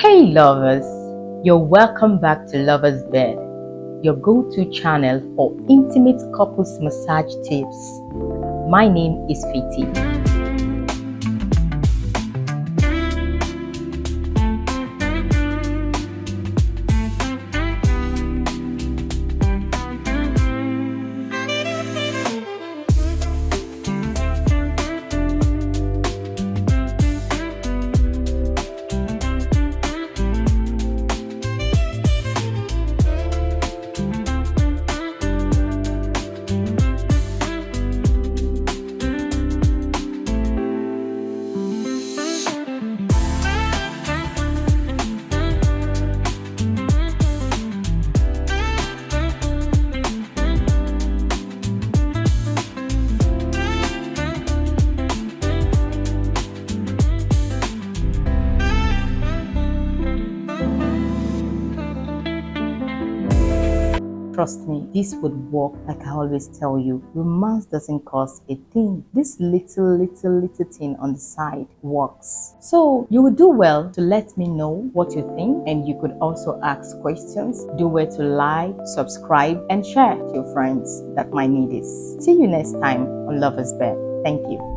Hey lovers, you're welcome back to Lover's Bed, your go-to channel for intimate couples massage tips. My name is Faithy. Trust me, this would work. Like I always tell you, romance doesn't cost a thing. This little thing on the side works. So you would do well to let me know what you think, and you could also ask questions. Do well to like, subscribe, and share to your friends that might need this. See you next time on Lover's Bed. Thank you.